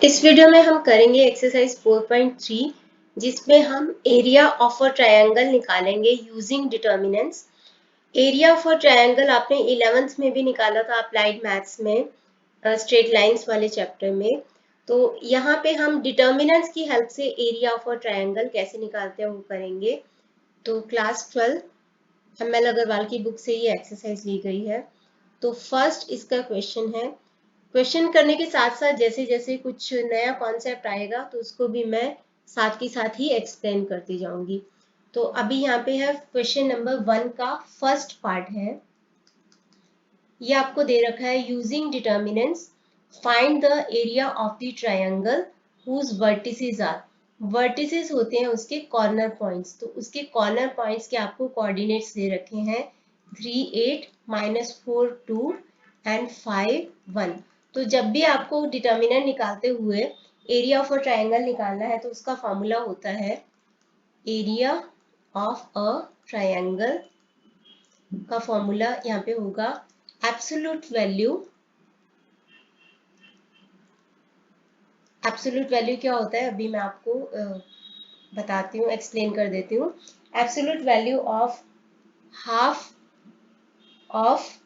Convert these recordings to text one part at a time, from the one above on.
इस वीडियो में हम करेंगे एक्सरसाइज 4.3 जिसमें हम एरिया ऑफ अ ट्रायंगल निकालेंगे using determinants. Area of a triangle आपने 11th में भी निकाला था अप्लाइड मैथ्स में, स्ट्रेट लाइंस वाले चैप्टर में। तो यहाँ पे हम डिटर्मिनेंट्स की हेल्प से एरिया ऑफ अ ट्रायंगल कैसे निकालते हैं वो करेंगे। तो क्लास 12 एम एल अग्रवाल की बुक से ये एक्सरसाइज ली गई है। तो फर्स्ट इसका क्वेश्चन है। क्वेश्चन करने के साथ साथ जैसे जैसे कुछ नया कॉन्सेप्ट आएगा तो उसको भी मैं साथ के साथ ही एक्सप्लेन करती जाऊंगी। तो अभी यहाँ पे है क्वेश्चन नंबर 1 का फर्स्ट पार्ट है। ये आपको दे रखा है using determinants find the area of the triangle whose vertices are. Vertices होते हैं उसके कॉर्नर पॉइंट्स, तो उसके कॉर्नर पॉइंट्स के आपको कोऑर्डिनेट्स दे रखे हैं 3 8 -4 2 एंड 5 1। तो जब भी आपको डिटर्मिनेंट निकालते हुए एरिया ऑफ अ ट्रायंगल निकालना है तो उसका फॉर्मूला होता है एरिया ऑफ अ ट्रायंगल का फॉर्मूला यहाँ पे होगा एब्सोल्यूट वैल्यू। एब्सोल्यूट वैल्यू क्या होता है अभी मैं आपको बताती हूँ, एक्सप्लेन कर देती हूँ। Absolute value of half of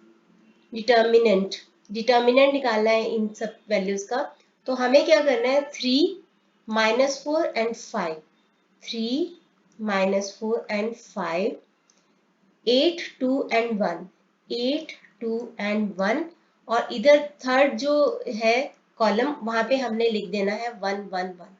determinant. Determinant निकालना है इन सब वैल्यूज का। तो हमें क्या करना है 3 -4 एंड 5, 3 -4 एंड 5, 8 2 एंड 1, 8 2 एंड 1, और इधर थर्ड जो है कॉलम वहां पे हमने लिख देना है 1 1 1।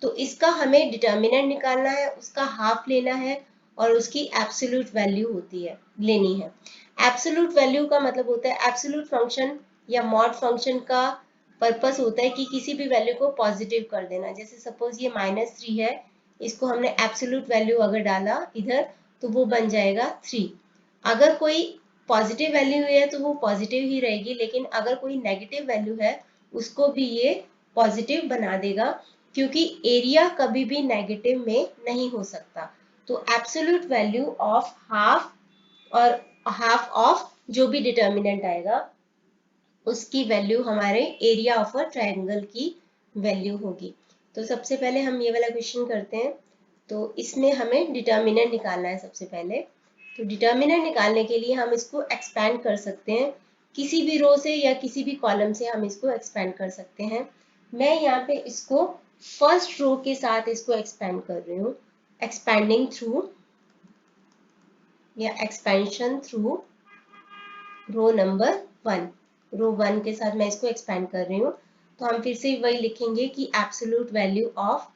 तो इसका हमें डिटर्मिनेंट निकालना है, उसका हाफ लेना है और उसकी एब्सोल्यूट वैल्यू होती है लेनी है। एब्सोल्यूट वैल्यू का मतलब होता है एब्सोल्यूट फंक्शन या मॉड फंक्शन का पर्पस होता है कि किसी भी वैल्यू को पॉजिटिव कर देना। जैसे सपोज ये -3 है, इसको हमने एब्सोल्यूट वैल्यू अगर डाला इधर तो वो बन जाएगा 3। अगर कोई पॉजिटिव वैल्यू है तो वो पॉजिटिव ही रहेगी, लेकिन अगर कोई नेगेटिव वैल्यू है उसको भी ये पॉजिटिव बना देगा, क्योंकि एरिया कभी भी नेगेटिव में नहीं हो सकता। तो एब्सोल्यूट वैल्यू ऑफ हाफ और हाफ ऑफ जो भी डिटर्मिनेंट आएगा उसकी वैल्यू हमारे एरिया ऑफ अ ट्रायंगल की वैल्यू होगी। तो सबसे पहले हम ये वाला क्वेश्चन करते हैं। तो इसमें हमें डिटर्मिनेंट निकालना है सबसे पहले। तो डिटर्मिनेंट निकालने के लिए हम इसको एक्सपैंड कर सकते हैं, किसी भी रो से या किसी भी कॉलम से हम इसको एक्सपैंड कर सकते हैं। मैं यहाँ पे इसको फर्स्ट रो के साथ इसको एक्सपैंड कर रही हूँ, एक्सपैंडिंग थ्रू या एक्सपेंशन थ्रू रो नंबर 1। रो 1 के साथ मैं इसको एक्सपैंड कर रही हूँ। तो हम फिर से वही लिखेंगे कि absolute value of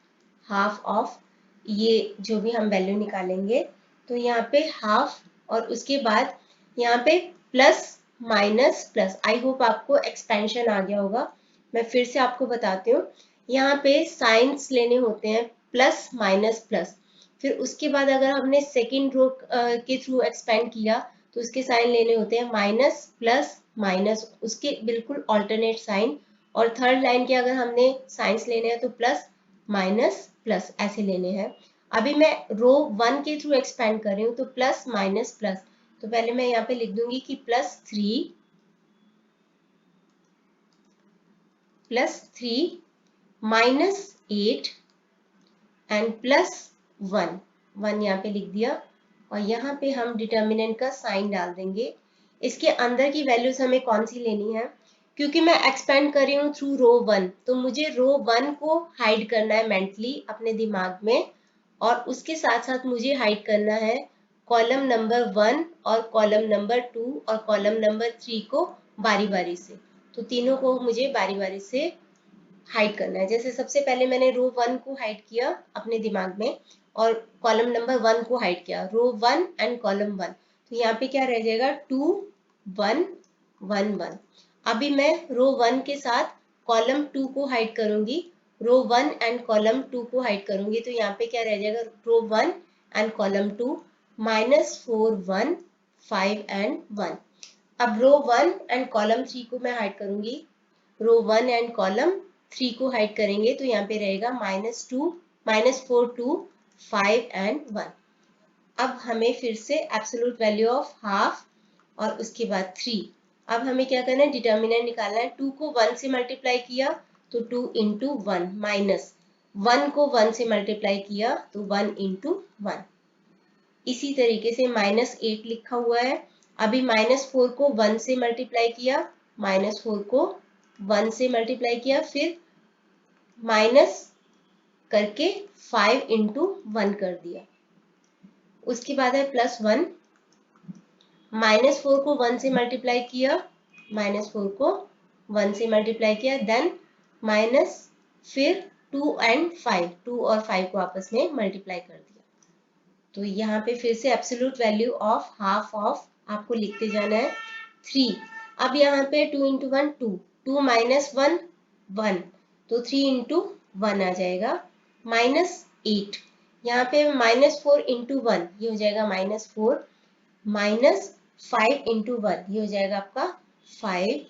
half of ये जो भी हम वैल्यू निकालेंगे। तो यहाँ पे हाफ और उसके बाद यहाँ पे plus minus plus. I hope आपको एक्सपेंशन आ गया होगा। मैं फिर से आपको बताती हूँ, यहाँ पे साइंस लेने होते हैं प्लस माइनस प्लस। फिर उसके बाद अगर हमने सेकेंड रो के थ्रू एक्सपेंड किया तो उसके साइन लेने होते हैं माइनस प्लस माइनस, उसके बिल्कुल ऑल्टरनेट साइन। और थर्ड लाइन के अगर हमने साइंस लेने हैं तो प्लस माइनस प्लस ऐसे लेने हैं। अभी मैं रो 1 के थ्रू एक्सपेंड कर रही हूँ तो प्लस माइनस प्लस। तो पहले मैं यहाँ पे लिख दूंगी कि +3 -8 एंड +1 1 यहाँ पे लिख दिया। और यहाँ पे हम डिटर्मिनेंट का साइन डाल देंगे। इसके अंदर की वैल्यूज हमें कौन सी लेनी है, क्योंकि मैं एक्सपेंड कर रही हूँ थ्रू रो 1 तो मुझे रो 1 को हाइड करना है मेंटली अपने दिमाग में, और उसके साथ साथ मुझे हाइड करना है कॉलम नंबर 1 और कॉलम नंबर 2 और कॉलम नंबर 3 को बारी बारी से। तो तीनों को मुझे बारी बारी से हाइड करना है। जैसे सबसे पहले मैंने रो 1 को हाइड किया अपने दिमाग में और कॉलम नंबर 1 को हाइड किया, रो 1 एंड कॉलम 1। तो यहाँ पे क्या रह जाएगा 2 1 1 1। अभी मैं रो 1 के साथ कॉलम 2 को हाइड करूंगी, रो 1 एंड कॉलम 2 को हाइड करूंगी। तो यहाँ पे क्या रह जाएगा रो 1 एंड कॉलम 2 -4 1 5 एंड 1। अब रो 1 एंड कॉलम 3 को मैं हाइड करूंगी, रो 1 एंड कॉलम 3 को हाइड करेंगे तो यहाँ पे रहेगा -4 2 5 एंड 1। अब हमें फिर से एब्सोल्यूट वैल्यू ऑफ हाफ और उसके बाद 3। अब हमें क्या करना है डिटर्मिनेंट निकालना है। 2 को 1 से मल्टीप्लाई किया तो 2 इंटू 1 माइनस 1 को 1 से मल्टीप्लाई किया तो 1 इंटू 1। इसी तरीके से -8 लिखा हुआ है। अभी -4 को 1 से मल्टीप्लाई किया, -4 को 1 से मल्टीप्लाई किया, फिर माइनस करके 5 इंटू 1 कर दिया। उसके बाद है +1, -4 को 1 से मल्टीप्लाई किया, -4 को 1 से मल्टीप्लाई किया, देन माइनस, फिर 2 एंड 5, 2 और 5 को आपस में मल्टीप्लाई कर दिया। तो यहाँ पे फिर से absolute value of half of आपको लिखते जाना है 3। अब यहाँ पे 2 इंटू 1 2, 2 माइनस 1 1, तो 3 इंटू 1 आ जाएगा, -8। यहाँ पे -4 इंटू 1 ये हो जाएगा -4, -5 इंटू 1 ये हो जाएगा आपका 5।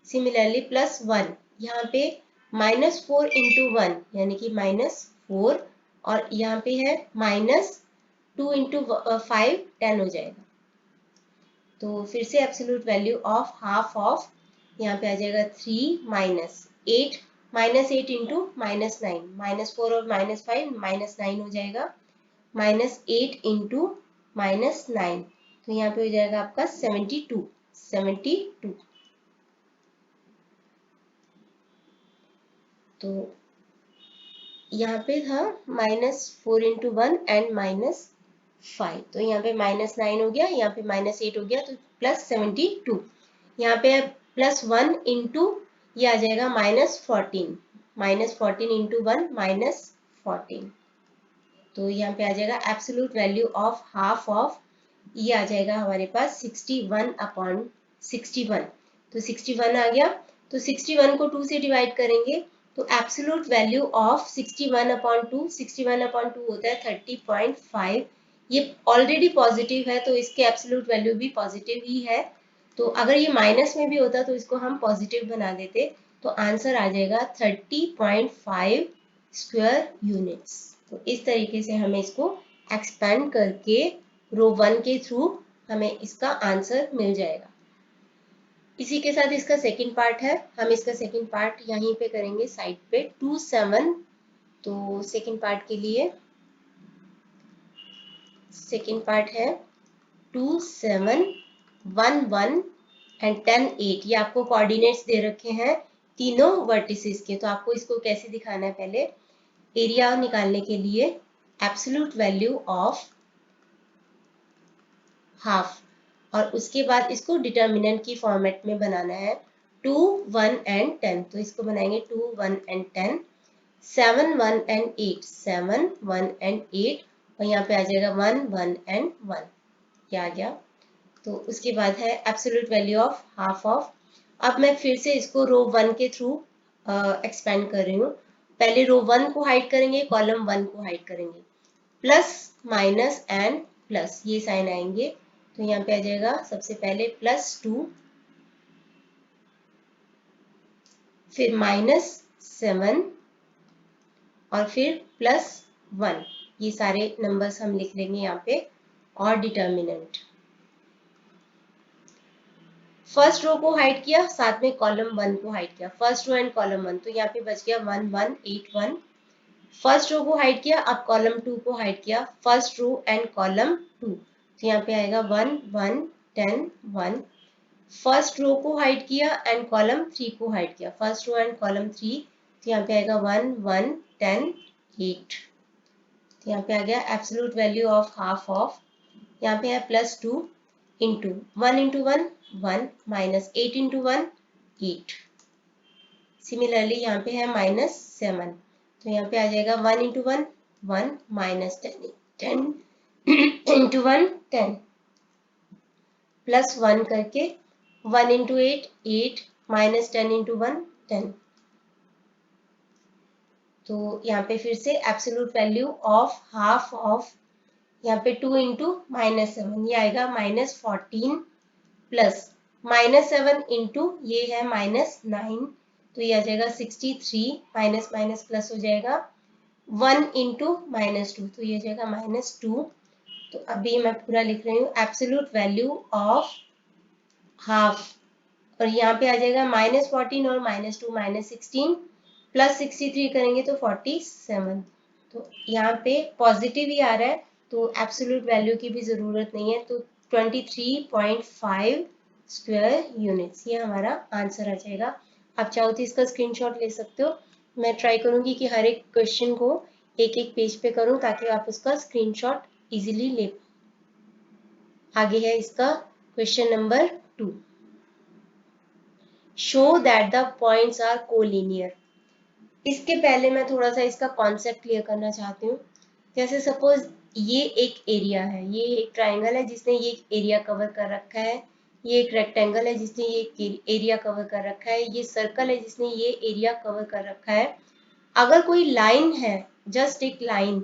सिमिलरली +1, यहाँ पे -4 इंटू 1 यानी कि -4, और यहाँ पे है -2 इंटू 5 10 हो जाएगा। तो फिर से absolute value of half of यहाँ पे आ जाएगा 3 -8, -8 इंटू -9, -4 और -5 -9 हो जाएगा, -8 इंटू -9, तो यहाँ पे हो जाएगा आपका 72। तो यहाँ पे था -4 इंटू 1 एंड -5, तो यहाँ पे -9 हो गया, यहाँ पे -8 हो गया, तो +72। यहाँ पे +1 इंटू ये आ जाएगा -14, -14 इंटू 1 -14, तो यहाँ पे आ जाएगा absolute value of half of, ये आ जाएगा हमारे पास 61/61, तो 61 आ गया। तो 61 को 2 से डिवाइड करेंगे तो एब्सोल्यूट वैल्यू ऑफ 61/2, 61/2 होता है 30.5। ये ऑलरेडी पॉजिटिव है तो इसके एब्सोल्यूट वैल्यू भी पॉजिटिव ही है। तो अगर ये माइनस में भी होता तो इसको हम पॉजिटिव बना देते, तो आंसर आ जाएगा 30.5 स्क्वायर यूनिट्स। तो इस तरीके से हमें इसको एक्सपेंड करके रो 1 के थ्रू हमें इसका आंसर मिल जाएगा। इसी के साथ इसका सेकंड पार्ट है, हम इसका सेकंड पार्ट यहीं पे करेंगे साइड पे 2/7। तो सेकंड पार्ट के लिए सेकंड पार्ट है 2 7 1 1 एंड 10 8। ये आपको कोऑर्डिनेट्स दे रखे हैं तीनों वर्टिसेस के। तो आपको इसको कैसे दिखाना है, पहले एरिया निकालने के लिए एब्सोल्यूट वैल्यू ऑफ हाफ, और उसके बाद इसको डिटर्मिनेंट की फॉर्मेट में बनाना है 2 1 एंड 10। तो इसको बनाएंगे 2 1 एंड 10, 7 1 एंड 8, 7 1 एंड 8, और यहाँ पे आ जाएगा 1 1 एंड 1, ये आ गया। तो उसके बाद है absolute value of half of. अब मैं फिर से इसको रो 1 के थ्रू एक्सपेंड कर रही हूँ। पहले रो 1 को हाइड करेंगे, कॉलम 1 को हाइड करेंगे, प्लस माइनस एंड प्लस ये साइन आएंगे। तो यहाँ पे आ जाएगा सबसे पहले +2, फिर -7 और फिर +1, ये सारे नंबर्स हम लिख लेंगे यहाँ पे, और डिटर्मिनेंट। फर्स्ट रो को हाइड किया, साथ में कॉलम 1 को हाइड किया, फर्स्ट रो एंड कॉलम 1, तो यहाँ पे बच गया 1 1 8 1। फर्स्ट रो को हाइड किया, अब कॉलम 2 को हाइड किया, फर्स्ट रो एंड कॉलम 2, तो यहाँ पे आएगा 1 1 10 1। फर्स्ट रो को हाइड किया एंड कॉलम 3 को हाइड किया, फर्स्ट रो एंड कॉलम 3, तो यहाँ पे आएगा 1 1 10 8। तो यहाँ पे आ गया absolute value of half of, यहाँ पे है +2 इंटू 1 इंटू 1 1, -8 इंटू 1 8। सिमिलरली यहाँ पे है -7, तो यहाँ पे आ जाएगा 1 इंटू 1 1, -10 इंटू 1 10, +1 करके 1 इंटू 8 8, -10 इंटू 1 10। तो यहाँ पे फिर से absolute value of half of, यहाँ पे 2 इंटू -7 ये आएगा -14, प्लस -7 इंटू ये है -9, तो ये आ जाएगा 63, माइनस माइनस प्लस हो जाएगा 1 इंटू -2, तो ये जाएगा -2। तो अभी मैं पूरा लिख रही हूँ एब्सोल्यूट वैल्यू ऑफ हाफ, और यहाँ पे आ जाएगा -14 और -2 -16, प्लस 63 करेंगे तो 47। तो यहाँ पे पॉजिटिव ही आ रहा है तो एब्सोल्यूट वैल्यू की भी ज़रूरत नहीं है। तो 23.5 स्क्वायर यूनिट्स ये हमारा आंसर आ जाएगा। आप चाहो तो इसका स्क्रीनशॉट ले सकते हो। मैं ट्राई करूँगी कि हर एक क्वेश्चन को एक एक पेज पे करूँ ताकि आप उसका स्क्रीनशॉट इजीली ले। आगे है इसका question number 2। Show that the points are collinear. इसके पहले मैं थोड़ा सा इसका कॉन्सेप्ट क्लियर करना चाहती हूँ। जैसे सपोज ये एक एरिया है, ये एक ट्राइंगल है जिसने ये एरिया कवर कर रखा है, ये एक रेक्टेंगल है जिसने ये एरिया कवर कर रखा है, ये सर्कल है जिसने ये एरिया कवर कर रखा है। अगर कोई लाइन है, जस्ट एक लाइन,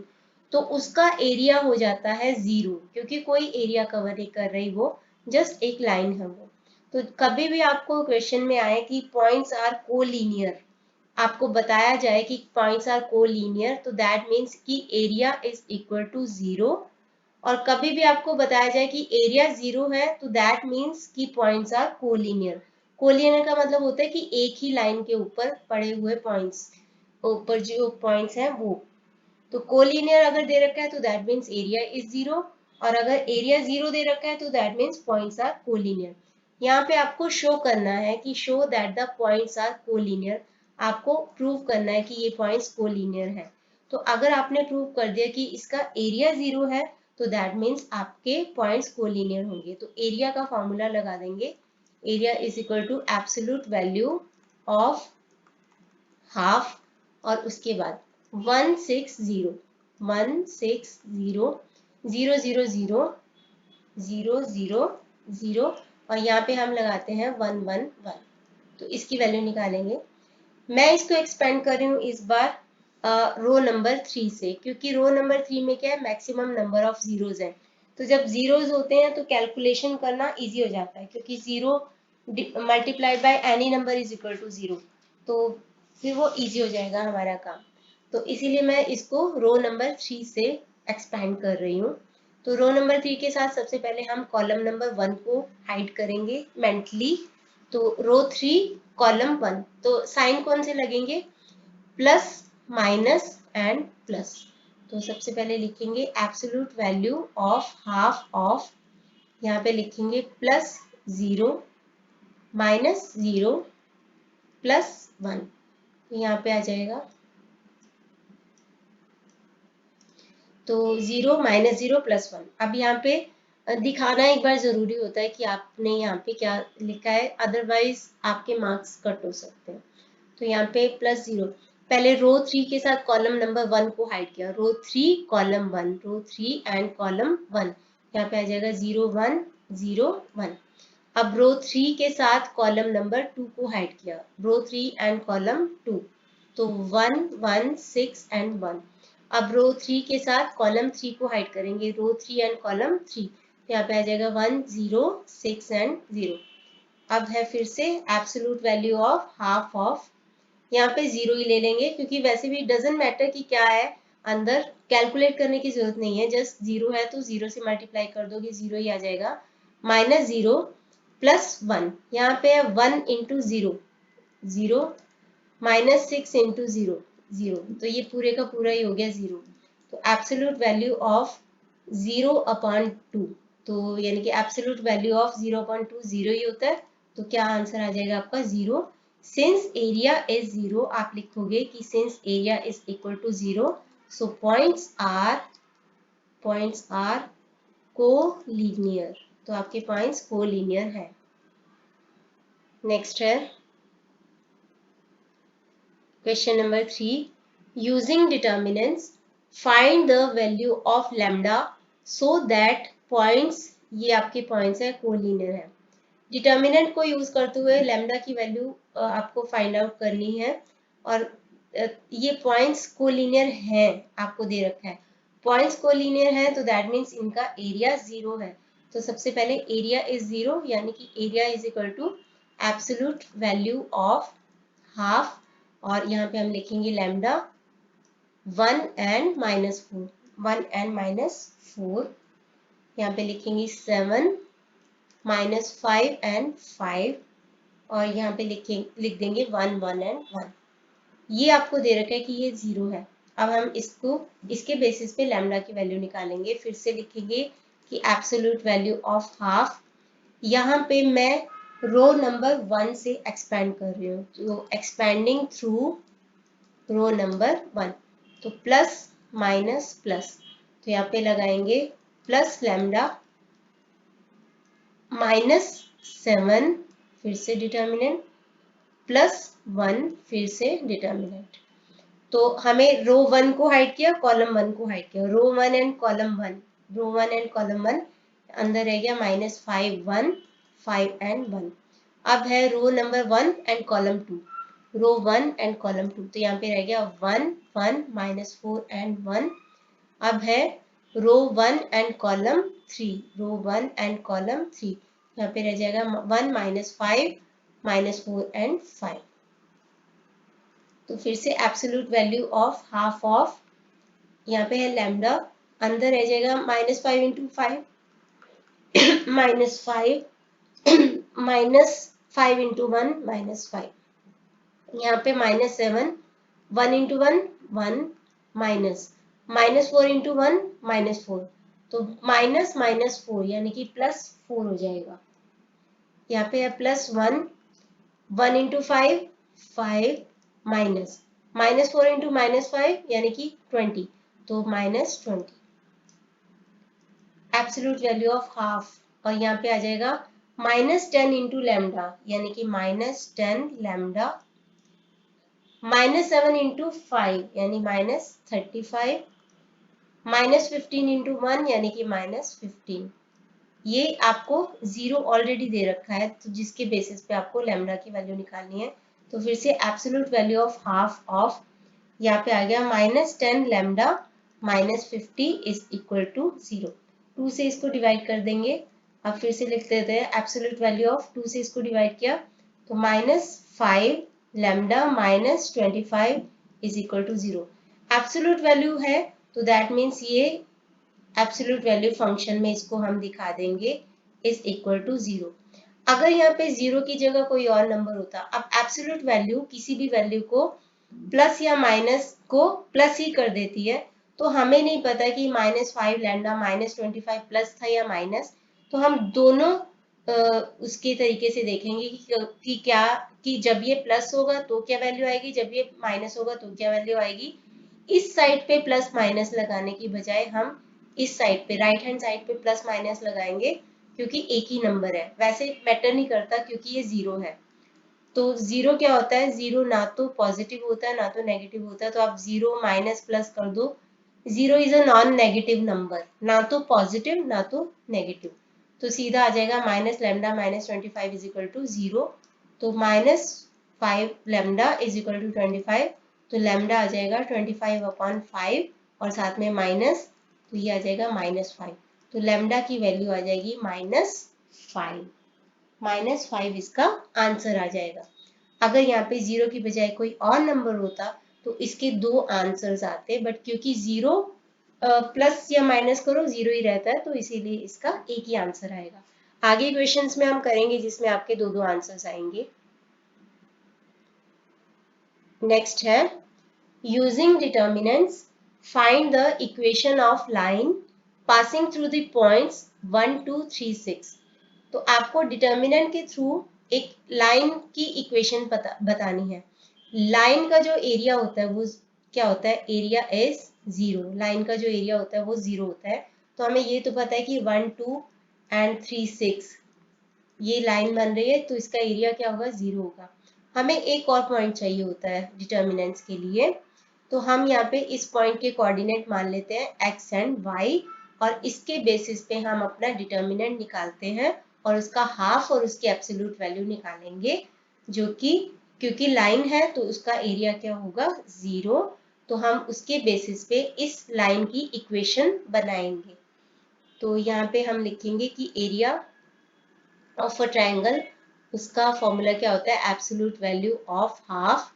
तो उसका एरिया हो जाता है 0 क्योंकि कोई एरिया कवर नहीं कर रही, वो जस्ट एक लाइन है वो। तो कभी भी आपको क्वेश्चन में आए कि पॉइंट्स आर कोलिनियर, आपको बताया जाए कि पॉइंट्स आर कोलिनियर, तो दैट मीन्स कि एरिया इज इक्वल टू 0। और कभी भी आपको बताया जाए कि एरिया 0 है तो दैट मीन्स कि पॉइंट्स आर कोलिनियर। कोलिनियर का मतलब होता है कि एक ही लाइन के ऊपर पड़े हुए पॉइंट्स, ऊपर जो पॉइंट्स हैं वो। तो कोलिनियर अगर दे रखा है तो दैट मीन्स एरिया इज 0, और अगर एरिया 0 दे रखा है तो that means points are collinear. यहाँ पे आपको शो करना है कि show that the points are collinear, आपको प्रूव करना है कि ये पॉइंट्स कोलिनियर है। तो अगर आपने प्रूव कर दिया कि इसका एरिया 0 है तो दैट मीन्स आपके पॉइंट्स कोलिनियर होंगे। तो एरिया का फॉर्मूला लगा देंगे, area is equal to absolute value of half, और उसके बाद 160 0 0 0 0 0 0 0, और यहाँ पे हम लगाते हैं 1 1 1। तो इसकी वैल्यू निकालेंगे। मैं इसको एक्सपेंड कर रही हूँ इस बार रो नंबर 3 से, क्योंकि रो नंबर 3 में क्या है, मैक्सिमम नंबर ऑफ जीरोज है। तो जब जीरोज होते हैं तो कैलकुलेशन करना इजी हो जाता है, क्योंकि 0 multiplied by any number is equal to 0, तो फिर वो इजी हो जाएगा हमारा काम। तो इसीलिए मैं इसको रो नंबर 3 से एक्सपेंड कर रही हूँ। तो रो नंबर 3 के साथ सबसे पहले हम कॉलम नंबर 1 को हाइड करेंगे मेंटली। तो रो 3 कॉलम 1, तो साइन कौन से लगेंगे, प्लस माइनस एंड प्लस। तो सबसे पहले लिखेंगे absolute value of half of, यहाँ पे लिखेंगे प्लस 0 माइनस 0 प्लस 1, तो यहाँ पे आ जाएगा। तो 0 माइनस 0 प्लस 1। अब यहाँ पे दिखाना एक बार जरूरी होता है कि आपने यहाँ पे क्या लिखा है, अदरवाइज आपके मार्क्स कट हो सकते हैं। तो यहाँ पे प्लस 0, पहले रो 3 के साथ कॉलम नंबर 1 को हाइड किया, रो 3 कॉलम 1, रो 3 एंड कॉलम 1, यहाँ पे आ जाएगा 0 1 0 1। अब रो 3 के साथ कॉलम नंबर 2 को हाइड किया, रो 3 एंड कॉलम 2, तो 1 1 6 एंड 1। अब रो 3 के साथ कॉलम 3 को हाइड करेंगे, रो 3 एंड कॉलम 3, तो यहाँ पे आ जाएगा 1 0 6 एंड 0। अब है फिर से absolute value of half of, यहाँ पे 0 ही ले लेंगे क्योंकि वैसे भी डजेंट मैटर कि क्या है अंदर, कैलकुलेट करने की जरूरत नहीं है, जस्ट 0 है तो 0 से मल्टीप्लाई कर दोगे 0 ही आ जाएगा। माइनस 0 प्लस 1, यहाँ पे है 1 इंटू 0 0, माइनस 6 इंटू 0 0, तो ये पूरे का पूरा ही हो गया 0। तो एब्सोल्यूट वैल्यू ऑफ 0 अपॉन 2, तो यानी कि एब्सोल्यूट वैल्यू ऑफ 0 अपॉन 2 0 ही होता है। तो क्या आंसर आ जाएगा आपका 0। सिंस एरिया इज 0, आप लिखोगे कि since area is equal to 0, so points are collinear, तो आपके पॉइंट्स कोलिनियर है। नेक्स्ट है question number 3, using determinants find the value of lambda so that points, ये आपके पॉइंट्स है कोलिनियर है। डिटर्मिनेंट को यूज करते हुए लैम्डा की वैल्यू आपको फाइंड आउट करनी है, और ये पॉइंट्स कोलिनियर हैं, आपको दे रखा है पॉइंट्स कोलिनियर है तो दैट मीन्स इनका एरिया 0 है। तो सबसे पहले एरिया इज 0, यानी कि area is equal to absolute value of half, और यहाँ पे हम लिखेंगे lambda 1 and minus 4, 1 and minus 4, यहाँ पे लिखेंगे 7 माइनस 5 एंड 5, और यहाँ पे लिख देंगे 1 1 एंड 1। ये आपको दे रखा है कि ये 0 है। अब हम इसको इसके बेसिस पे लैम्डा की वैल्यू निकालेंगे। फिर से लिखेंगे कि एब्सोल्यूट वैल्यू ऑफ हाफ, यहाँ पे मैं रो नंबर 1 से एक्सपेंड कर रही हूँ, तो एक्सपेंडिंग थ्रू रो नंबर 1, तो प्लस माइनस प्लस, तो यहाँ पे लगाएंगे प्लस लैम्डा -7, फिर से डिटर्मिनेंट, +1, फिर से डिटर्मिनेंट। तो हमें रो 1 को हाइड किया, कॉलम 1 को हाइड किया, row 1 and column 1, row 1 and column 1 अंदर रह गया -5 1, 5 एंड 1। अब है row number 1 and column 2, row 1 and column 2, तो यहाँ पे रह गया 1 1 -4 एंड 1। अब है row 1 and column 3, row 1 and column 3, यहाँ पे रह जाएगा 1 -5 -4 एंड 5। तो फिर से absolute value of half of, यहाँ पे है लैम्डा, अंदर रह जाएगा -5 इंटू 5 -5 इंटू 1 -5, यहाँ पे -7, 1 इंटू 1 1, -4 इंटू 1 -4, तो -4 यानी कि +4 हो जाएगा। यहाँ पे है +1, 1 इंटू 5 5, -4 इंटू -5 यानी कि 20, तो -20 एब्सोल्यूट वैल्यू ऑफ हाफ। और यहाँ पे आ जाएगा -10 इंटू लैम्डा, यानी कि -10 लैम्डा, -7 इंटू 5 यानी -35, -15 इंटू 1 यानी कि -15। ये आपको 0 ऑलरेडी दे रखा है, तो जिसके बेसिस पे आपको लैम्डा की वैल्यू निकालनी है। तो फिर से absolute value of half of, यहाँ पे आ गया -10 लैम्डा -50 इज इक्वल टू 0। 2 से इसको डिवाइड कर देंगे। अब फिर से लिख देते हैं एब्सोल्यूट वैल्यू ऑफ, 2 से इसको डिवाइड किया तो -5 lambda -25 is equal to 0। Absolute value है तो दैट मीन्स ये एब्सोल्यूट वैल्यू फंक्शन में इसको हम दिखा देंगे इज इक्वल टू 0। अगर यहाँ पे 0 की जगह कोई और नंबर होता, अब एब्सोल्यूट वैल्यू किसी भी वैल्यू को प्लस या माइनस को प्लस ही कर देती है, तो हमें नहीं पता कि -5 लैम्डा -25 प्लस था या माइनस, तो हम दोनों उसके तरीके से देखेंगे कि क्या, कि जब ये प्लस होगा तो क्या वैल्यू आएगी, जब ये माइनस होगा तो क्या वैल्यू आएगी। इस साइड पे प्लस माइनस लगाने की बजाय हम इस साइड पे राइट हैंड साइड पे प्लस माइनस लगाएंगे, क्योंकि एक ही नंबर है, वैसे मैटर नहीं करता क्योंकि ये 0 है। तो 0 क्या होता है, 0 ना तो पॉजिटिव होता है ना तो नेगेटिव होता है, तो आप 0 माइनस प्लस कर दो। 0 is a non negative number, ना तो पॉजिटिव ना तो नेगेटिव, तो सीधा आ जाएगा minus lambda -25 is equal to 0। तो -5 लैम्डा इज इक्वल टू 25, तो लैम्डा आ जाएगा 25/5 और साथ में माइनस, तो ये आ जाएगा -5, तो लैम्डा की वैल्यू आ जाएगी -5, -5 इसका आंसर आ जाएगा। अगर यहाँ पे 0 की बजाय कोई और नंबर होता तो इसके 2 आंसर्स आते, बट क्योंकि 0 प्लस या माइनस करो 0 ही रहता है, तो इसीलिए इसका एक ही आंसर आएगा। आगे क्वेश्चंस में हम करेंगे जिसमें आपके 2 आंसर्स आएंगे। नेक्स्ट है using determinants find the equation of line passing through the points 1 2 3 6। तो आपको डिटर्मिनेंट के थ्रू एक लाइन की इक्वेशन बतानी है। लाइन का जो एरिया होता है वो क्या होता है, एरिया इज 0। लाइन का जो एरिया होता है वो 0 होता है। तो हमें ये तो पता है कि 1 2 एंड 3 6 ये लाइन बन रही है, तो इसका एरिया क्या होगा, 0 होगा। हमें एक और पॉइंट चाहिए होता है डिटर्मिनेंट्स के लिए, तो हम यहाँ पे इस पॉइंट के कोऑर्डिनेट मान लेते हैं x एंड y, और इसके बेसिस पे हम अपना डिटर्मिनेंट निकालते हैं और उसका हाफ और उसकी एब्सोल्यूट वैल्यू निकालेंगे, जो कि क्योंकि लाइन है तो उसका एरिया क्या होगा, 0। तो हम उसके बेसिस पे इस लाइन की इक्वेशन बनाएंगे। तो यहाँ पे हम लिखेंगे कि एरिया ऑफ अ ट्रायंगल, उसका फॉर्मूला क्या होता है, एब्सोल्यूट वैल्यू ऑफ हाफ।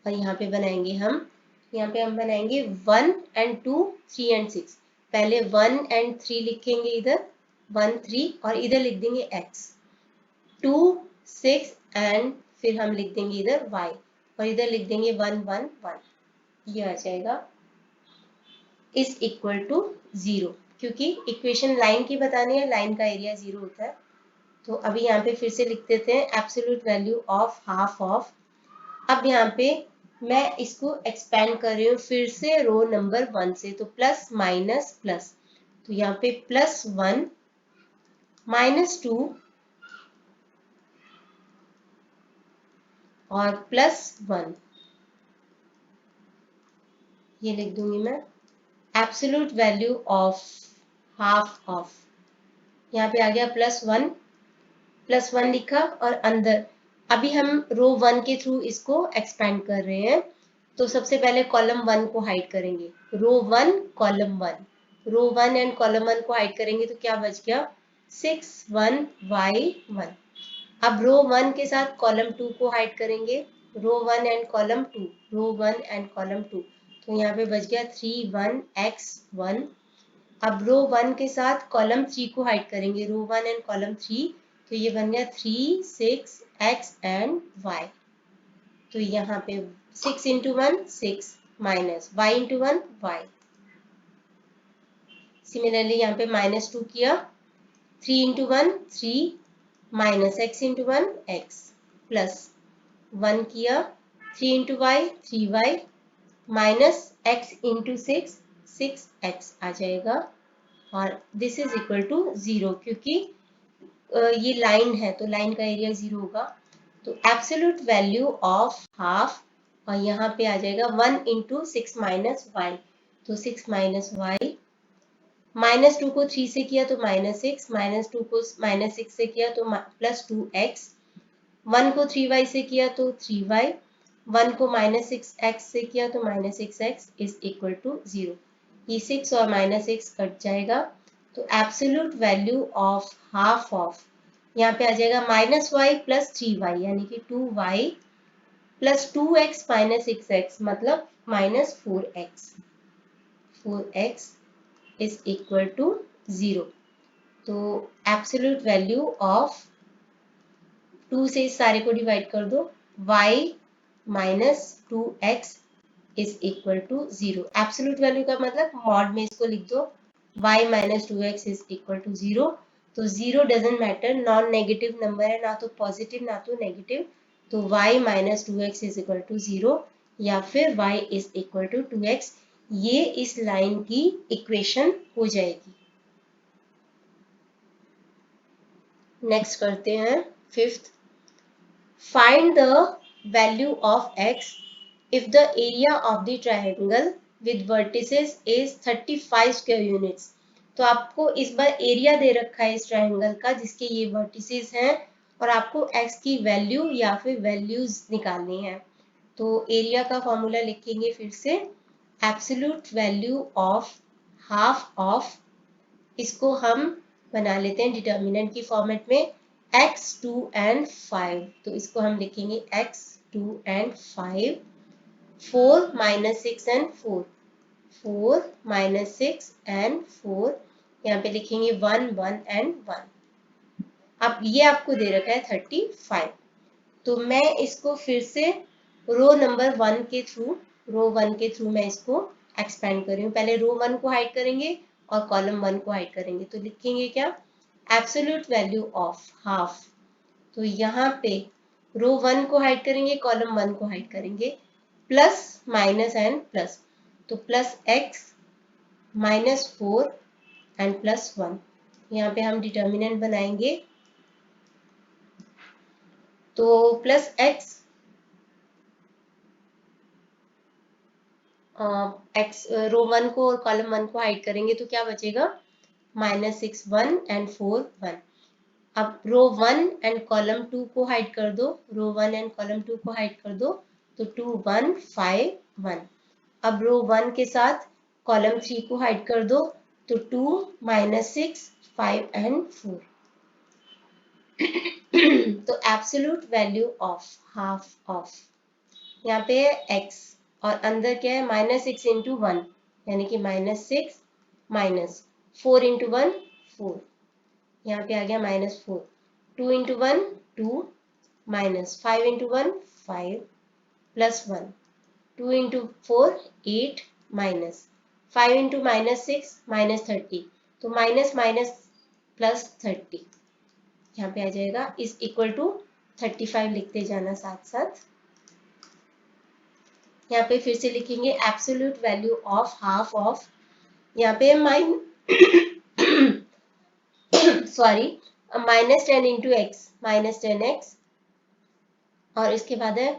और यहाँ पे बनाएंगे हम, यहाँ पे हम बनाएंगे 1 एंड 2 3 एंड 6। पहले 1 एंड 3 लिखेंगे इधर, 1 3, और इधर लिख देंगे x, 2 6 एंड फिर हम लिख देंगे इधर y। और इधर लिख देंगे 1 1 1, ये आ जाएगा इज इक्वल टू 0, क्योंकि इक्वेशन लाइन की बतानी है, लाइन का एरिया 0 होता है। तो अभी यहाँ पे फिर से लिख देते हैं absolute value of half of. अब यहाँ पे मैं इसको एक्सपेंड कर रही हूँ फिर से रो नंबर 1 से, तो प्लस माइनस प्लस, तो यहाँ पे +1 -2 और +1, ये लिख दूंगी मैं absolute value of half of. यहाँ पे आ गया +1 लिखा, और अंदर अभी हम रो 1 के थ्रू इसको एक्सपेंड कर रहे हैं। तो सबसे पहले कॉलम 1 को हाइड करेंगे, row 1 column 1, row 1 and column 1 को हाइड करेंगे तो क्या बच गया 6 1 y 1। अब रो 1 के साथ कॉलम 2 को हाइड करेंगे, row 1 and column 2, row 1 and column 2, तो यहाँ पे बच गया 3 1 x 1। अब रो 1 के साथ कॉलम 3 को हाइड करेंगे, रो 1 एंड कॉलम 3, तो ये बन गया 3 6 x एंड y। तो यहाँ पे 6 into 1 6 minus y into 1 y। Similarly यहाँ पे -2 किया, 3 into 1 3 minus x into 1 x, plus 1 किया, 3 into y 3y minus x into 6 6x आ जाएगा, और दिस इज इक्वल टू 0, क्योंकि ये लाइन है तो लाइन का एरिया 0 होगा। तो एब्सोल्यूट वैल्यू ऑफ हाफ, और यहाँ पे आ जाएगा 1 इंटू 6 माइनस वाई, तो 6 माइनस वाई, -2 को 3 से किया तो -6, -2 को -6 से किया तो +2x, 1 को 3y से किया तो 3y, 1 को -6x से किया तो -6x इज इक्वल टू 0। ये 6 और -6 कट जाएगा, तो absolute value of half of यहाँ पे आ जाएगा -y प्लस 3y, यानी कि 2y plus 2x minus 6x, मतलब -4x, 4x is equal to 0। तो एब्सोल्यूट वैल्यू ऑफ 2 से इस सारे को डिवाइड कर दो, y minus 2x is equal to 0। Absolute value का मतलब मॉड में इसको लिख दो, y minus 2x is equal to 0। तो 0 doesn't matter, non negative number है, ना तो पॉजिटिव ना तो नेगेटिव, तो y minus 2x is equal to 0 या फिर y is equal to 2x, ये इस लाइन की इक्वेशन हो जाएगी। नेक्स्ट करते हैं fifth, find the value of x if the area of the triangle with vertices is 35 square units। तो आपको इस बार एरिया दे रखा है इस ट्रायंगल का जिसके ये वर्टिसेस हैं, और आपको x की वैल्यू या फिर वैल्यूज निकालनी है। तो एरिया का फॉर्मूला लिखेंगे फिर से, absolute value of half of, इसको हम बना लेते हैं डिटर्मिनेंट की फॉर्मेट में, x 2 and 5, तो इसको हम लिखेंगे x 2 and 5, 4 minus 6 and 4, 4 minus 6 and 4, यहाँ पे लिखेंगे 1 1 and 1। अब ये आपको दे रखा है 35, तो मैं इसको फिर से रो नंबर 1 के थ्रू, रो 1 के थ्रू मैं इसको एक्सपेंड कर रही हूँ। पहले रो 1 को हाइड करेंगे और कॉलम 1 को हाइड करेंगे, तो लिखेंगे क्या एब्सोल्यूट वैल्यू ऑफ हाफ, तो यहाँ पे रो 1 को हाइड करेंगे, कॉलम 1 को हाइड करेंगे, प्लस माइनस एंड प्लस, तो प्लस x -4 एंड +1, यहाँ पे हम डिटर्मिनेंट बनाएंगे, तो प्लस x रो 1 को और कॉलम 1 को हाइड करेंगे तो क्या बचेगा -6 1 एंड 4 1। अब रो 1 एंड कॉलम 2 को हाइड कर दो, रो 1 एंड कॉलम 2 को हाइड कर दो, तो 2 1 5 1। अब रो 1 के साथ कॉलम 3 को हाइड कर दो, तो 2 -6 5 एंड 4। तो absolute value of half of, यहाँ पे है x और अंदर क्या है -6 इंटू 1, यानी कि -6 माइनस 4 इंटू 1 4, यहाँ पे आ गया -4, 2 into 1 2 minus 5 into 1 5, plus 1, 2 into 4 8 minus 5 into -6 -30, तो माइनस माइनस प्लस 30 यहाँ पे आ जाएगा, इज इक्वल टू 35 लिखते जाना साथ साथ। यहाँ पे फिर से लिखेंगे absolute value of half of, यहाँ पे सॉरी -10 इंटू एक्स -10x, और इसके बाद है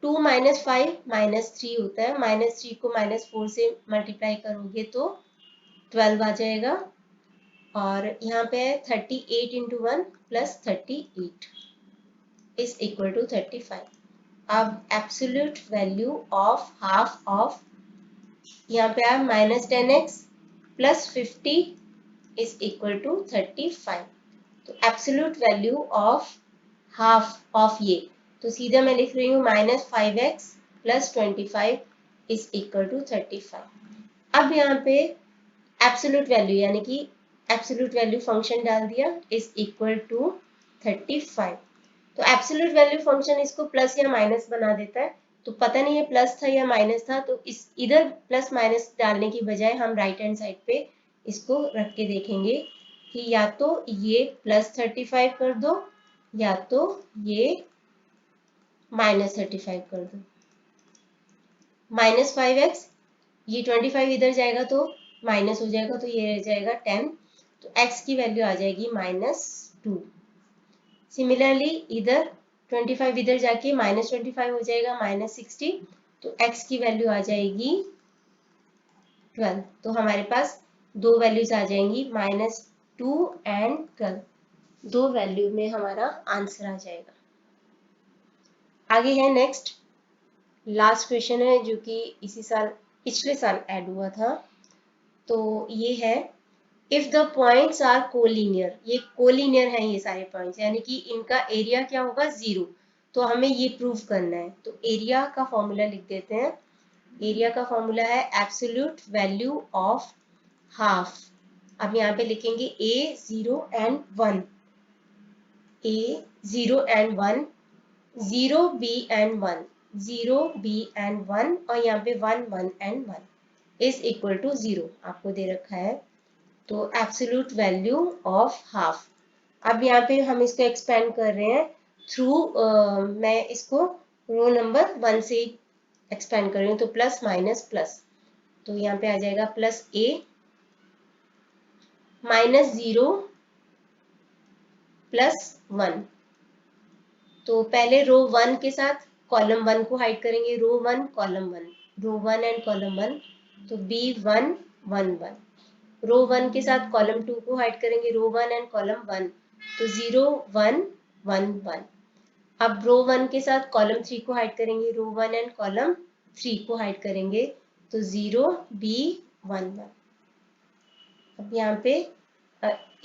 2 - 5 -3 होता है, -3 को -4 से मल्टीप्लाई करोगे तो 12 आ जाएगा, और यहाँ पे है 38 into 1 plus 38 is equal to 35। अब absolute value of half of, यहाँ पे है -10x plus 50 is equal to 35। तो absolute value of half of ये, तो सीधा मैं लिख रही हूँ -5x plus 25 is equal to 35। अब यहाँ पे एब्सोल्यूट वैल्यू यानी कि एब्सोल्यूट वैल्यू फंक्शन डाल दिया इज इक्वल टू 35। तो एब्सोल्यूट वैल्यू फंक्शन इसको प्लस या माइनस बना देता है, तो पता नहीं है प्लस था या माइनस था, तो इस इधर प्लस माइनस डालने की बजाय हम राइट हैंड साइड पे इसको रख के देखेंगे कि या तो ये +35 कर दो या तो ये -35 कर दो। -5x, ये 25 इधर जाएगा तो माइनस हो जाएगा, तो ये रह जाएगा 10, तो x की वैल्यू आ जाएगी -2। सिमिलरली इधर 25 इधर जाके -25 हो जाएगा -60, तो x की वैल्यू आ जाएगी 12। तो हमारे पास दो वैल्यूज आ जाएंगी -2 एंड 12, दो वैल्यू में हमारा आंसर आ जाएगा। आगे है नेक्स्ट लास्ट क्वेश्चन है जो कि इसी साल पिछले साल ऐड हुआ था, तो ये है if the points are collinear, ये कोलिनियर है ये सारे पॉइंट्स, यानी कि इनका एरिया क्या होगा 0, तो हमें ये प्रूव करना है। तो एरिया का फॉर्मूला लिख देते हैं, एरिया का फॉर्मूला है एब्सोल्यूट वैल्यू ऑफ हाफ। अब यहाँ पे लिखेंगे a 0 and 1, a 0 and 1, 0 b and 1, 0 b and 1, और यहाँ पे 1 1 एंड 1 इज इक्वल टू 0 आपको दे रखा है। तो एब्सोल्यूट वैल्यू ऑफ हाफ, अब यहाँ पे हम इसको एक्सपेंड कर रहे हैं थ्रू मैं इसको रो नंबर 1 से एक्सपेंड कर रही हूँ, तो प्लस माइनस प्लस, तो यहाँ पे आ जाएगा प्लस a -0 प्लस 1। तो पहले रो 1 के साथ कॉलम 1 को हाइड करेंगे, row 1 column 1, row 1 and column 1, तो b1 1 1। रो 1 के साथ कॉलम 2 को हाइड करेंगे, रो 1 एंड कॉलम 1, तो 0 1 1 1। अब रो 1 के साथ कॉलम 3 को हाइड करेंगे, रो 1 एंड कॉलम 3 को हाइड करेंगे, तो 0 b 1 1। अब यहाँ पे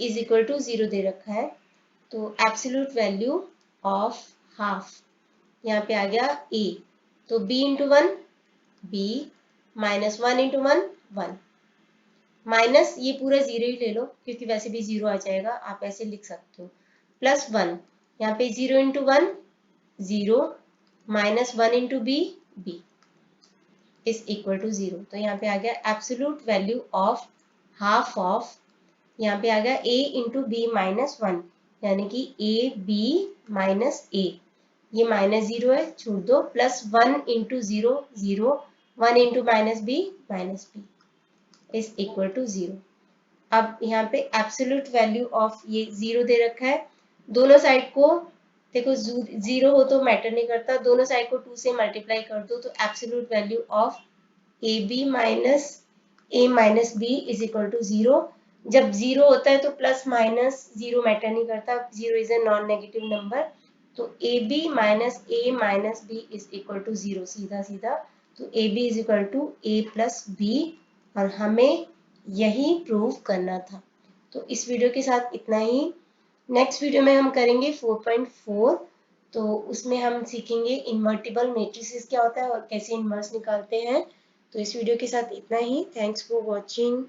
इज इक्वल टू 0 दे रखा है, तो एब्सोल्यूट वैल्यू ऑफ हाफ यहाँ पे आ गया a, तो b into 1 b, -1 into 1 1, minus ये पूरा 0 ही ले लो क्योंकि वैसे भी 0 आ जाएगा, आप ऐसे लिख सकते हो, प्लस 1, यहाँ पे 0 into 1 0, -1 into b b is equal to 0। तो यहाँ पे आ गया absolute value of half of, यहाँ पे आ गया a इंटू b -1, यानी कि a b माइनस a, ये -0 है छोड़ दो, plus 1 into 0 0, 1 into -b is equal to 0। अब यहाँ पे एब्सोल्यूट वैल्यू ऑफ ये 0 दे रखा है, दोनों साइड को देखो 0 हो तो मैटर नहीं करता, दोनों साइड को 2 से मल्टीप्लाई कर दो, तो absolute value of ab minus a minus b is equal to 0। जब 0 होता है तो प्लस माइनस 0 मैटर नहीं करता, 0 is a non negative number, तो ab minus a minus b is equal to 0, सीधा सीधा, तो ab is equal to a plus b, और हमें यही प्रूव करना था। तो इस वीडियो के साथ इतना ही। नेक्स्ट वीडियो में हम करेंगे 4.4, तो उसमें हम सीखेंगे इन्वर्टिबल मैट्रिसेस क्या होता है और कैसे इन्वर्स निकालते हैं। तो इस वीडियो के साथ इतना ही। Thanks for watching.